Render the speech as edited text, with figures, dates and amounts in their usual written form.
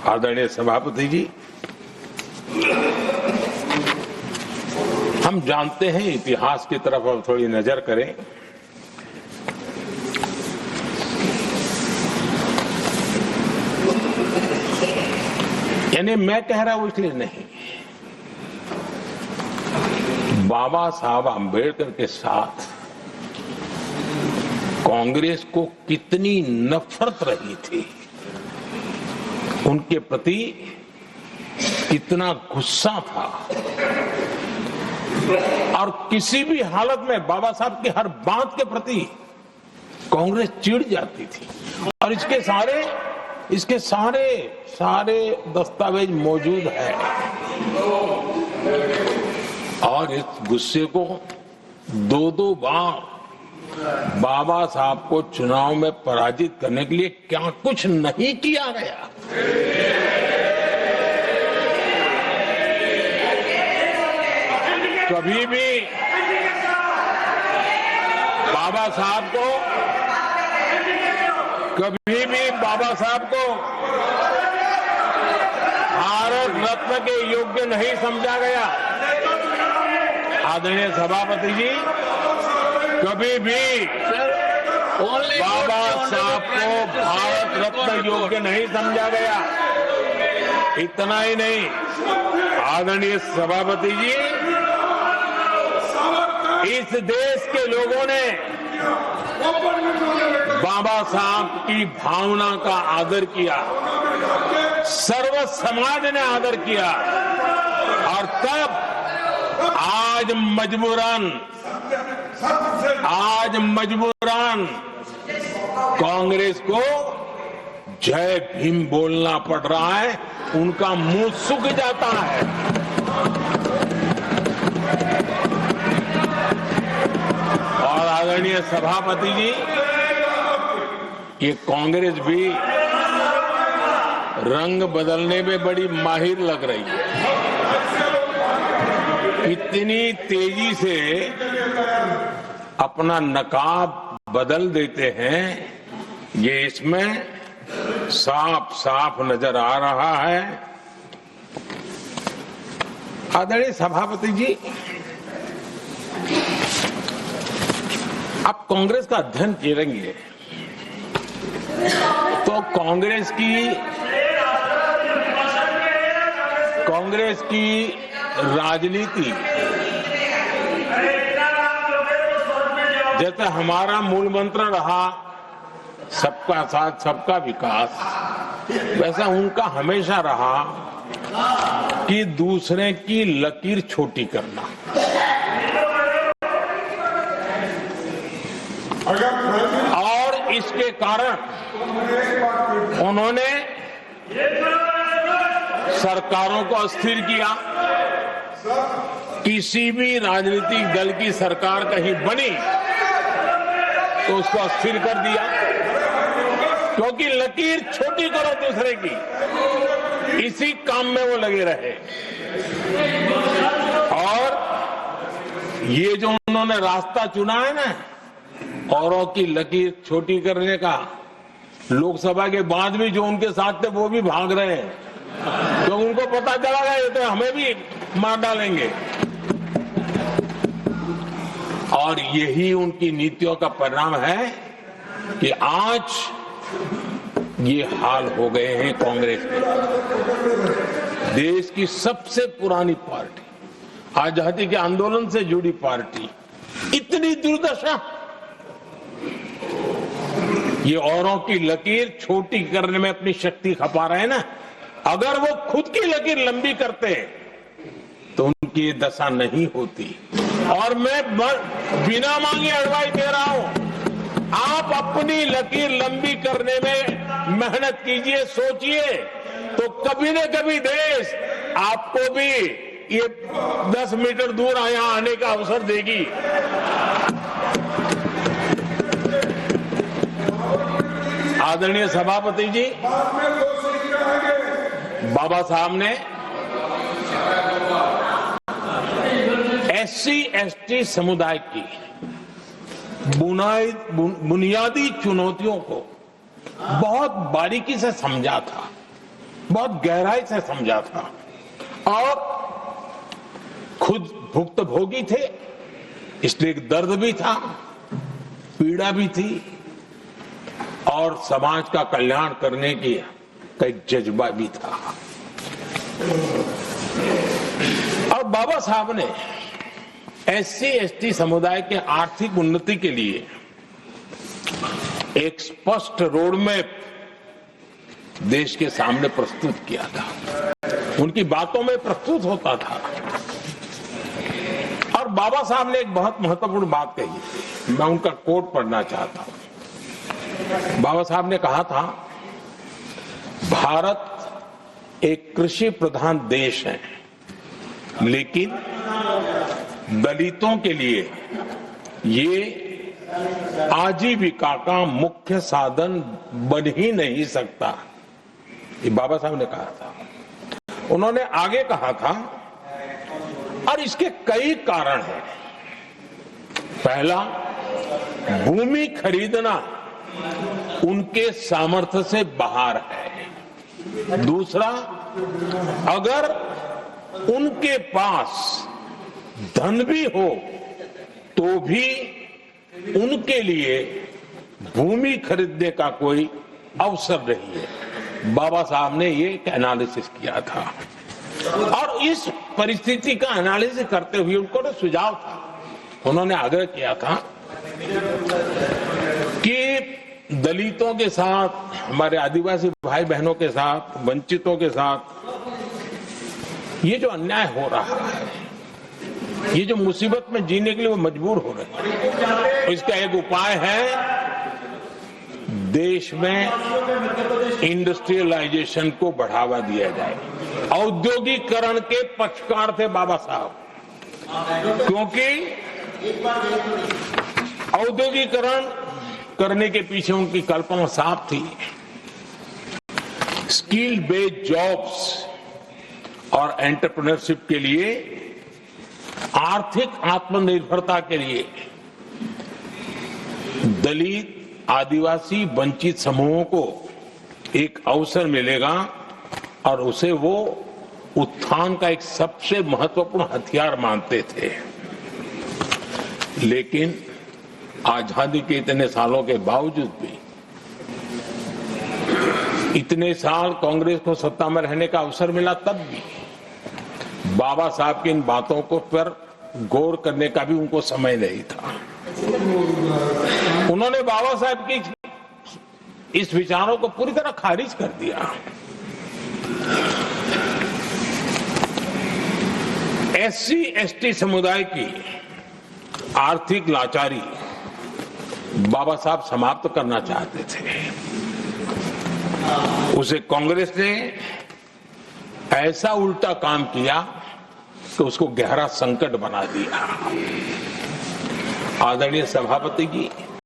आदरणीय सभापति जी, हम जानते हैं, इतिहास की तरफ अब थोड़ी नजर करें। यानी मैं कह रहा हूं इसलिए नहीं, बाबा साहब आंबेडकर के साथ कांग्रेस को कितनी नफरत रही थी, उनके प्रति कितना गुस्सा था, और किसी भी हालत में बाबा साहब की हर बात के प्रति कांग्रेस चिढ़ जाती थी। और इसके सारे दस्तावेज मौजूद है। और इस गुस्से को दो बार बाबा साहब को चुनाव में पराजित करने के लिए क्या कुछ नहीं किया गया। कभी भी बाबा साहब को भारत रत्न के योग्य नहीं समझा गया। आदरणीय सभापति जी, कभी भी बाबा साहब को भारत रत्न योग्य नहीं समझा गया। इतना ही नहीं, आदरणीय सभापति जी, इस देश के लोगों ने बाबा साहब की भावना का आदर किया, सर्व समाज ने आदर किया, और तब आज मजबूरन कांग्रेस को जय भीम बोलना पड़ रहा है, उनका मुंह सूख जाता है। और आदरणीय सभापति जी, ये कांग्रेस भी रंग बदलने में बड़ी माहिर लग रही है। इतनी तेजी से अपना नकाब बदल देते हैं, ये इसमें साफ साफ नजर आ रहा है। आदरणीय सभापति जी, आप कांग्रेस का अध्ययन करेंगे तो कांग्रेस की राजनीति, जैसे हमारा मूल मंत्र रहा सबका साथ सबका विकास, वैसा उनका हमेशा रहा कि दूसरे की लकीर छोटी करना। और इसके कारण उन्होंने सरकारों को अस्थिर किया। किसी भी राजनीतिक दल की सरकार कहीं बनी तो उसको अस्थिर कर दिया, क्योंकि लकीर छोटी करो दूसरे की, इसी काम में वो लगे रहे। और ये जो उन्होंने रास्ता चुना है ना, औरों की लकीर छोटी करने का, लोकसभा के बाद भी जो उनके साथ थे वो भी भाग रहे हैं, तो उनको पता चला गया ये तो हमें भी मार डालेंगे। और यही उनकी नीतियों का परिणाम है कि आज ये हाल हो गए हैं कांग्रेस के। देश की सबसे पुरानी पार्टी, आजादी के आंदोलन से जुड़ी पार्टी, इतनी दुर्दशा। ये औरों की लकीर छोटी करने में अपनी शक्ति खपा रहे हैं ना। अगर वो खुद की लकीर लंबी करते तो उनकी ये दशा नहीं होती। और मैं बिना मांगे एडवाइस दे रहा हूं, आप अपनी लकीर लंबी करने में मेहनत कीजिए, सोचिए, तो कभी न कभी देश आपको भी ये 10 मीटर दूर यहाँ आने का अवसर देगी। आदरणीय सभापति जी, बाबा साहब ने SC/ST समुदाय की बुनियादी चुनौतियों को बहुत बारीकी से समझा था। बहुत गहराई से समझा था और खुद भुक्तभोगी थे, इसलिए एक दर्द भी था, पीड़ा भी थी और समाज का कल्याण करने की का एक जज्बा भी था। और बाबा साहब ने SC/ST समुदाय के आर्थिक उन्नति के लिए एक स्पष्ट रोड मैप देश के सामने प्रस्तुत किया था। उनकी बातों में प्रस्तुत होता था। और बाबा साहब ने एक बहुत महत्वपूर्ण बात कही थी, मैं उनका कोट पढ़ना चाहता हूं। बाबा साहब ने कहा था, भारत एक कृषि प्रधान देश है, लेकिन दलितों के लिए ये आजीविका का मुख्य साधन बन ही नहीं सकता, ये बाबा साहब ने कहा था। उन्होंने आगे कहा था, और इसके कई कारण हैं। पहला, भूमि खरीदना उनके सामर्थ्य से बाहर है। दूसरा, अगर उनके पास धन भी हो तो भी उनके लिए भूमि खरीदने का कोई अवसर नहीं है। बाबा साहब ने ये एक एनालिसिस किया था और इस परिस्थिति का एनालिसिस करते हुए उनको तो सुझाव था, उन्होंने आग्रह किया था कि दलितों के साथ, हमारे आदिवासी भाई बहनों के साथ, वंचितों के साथ ये जो अन्याय हो रहा है, ये जो मुसीबत में जीने के लिए वो मजबूर हो रहे हैं, तो इसका एक उपाय है देश में इंडस्ट्रियलाइजेशन को बढ़ावा दिया जाए। औद्योगिकरण के पक्षकार थे बाबा साहब, क्योंकि औद्योगिकरण करने के पीछे उनकी कल्पना साफ थी। स्किल बेस्ड जॉब्स और एंटरप्रेन्योरशिप के लिए, आर्थिक आत्मनिर्भरता के लिए दलित, आदिवासी, वंचित समूहों को एक अवसर मिलेगा और उसे वो उत्थान का एक सबसे महत्वपूर्ण हथियार मानते थे। लेकिन आजादी के इतने सालों के बावजूद भी, इतने साल कांग्रेस को सत्ता में रहने का अवसर मिला, तब भी बाबा साहब की इन बातों को पर गौर करने का भी उनको समय नहीं था। उन्होंने बाबा साहब की इस विचारों को पूरी तरह खारिज कर दिया। SC/ST समुदाय की आर्थिक लाचारी बाबा साहब समाप्त करना चाहते थे। उसे कांग्रेस ने ऐसा उल्टा काम किया कि उसको गहरा संकट बना दिया। आदरणीय सभापति जी,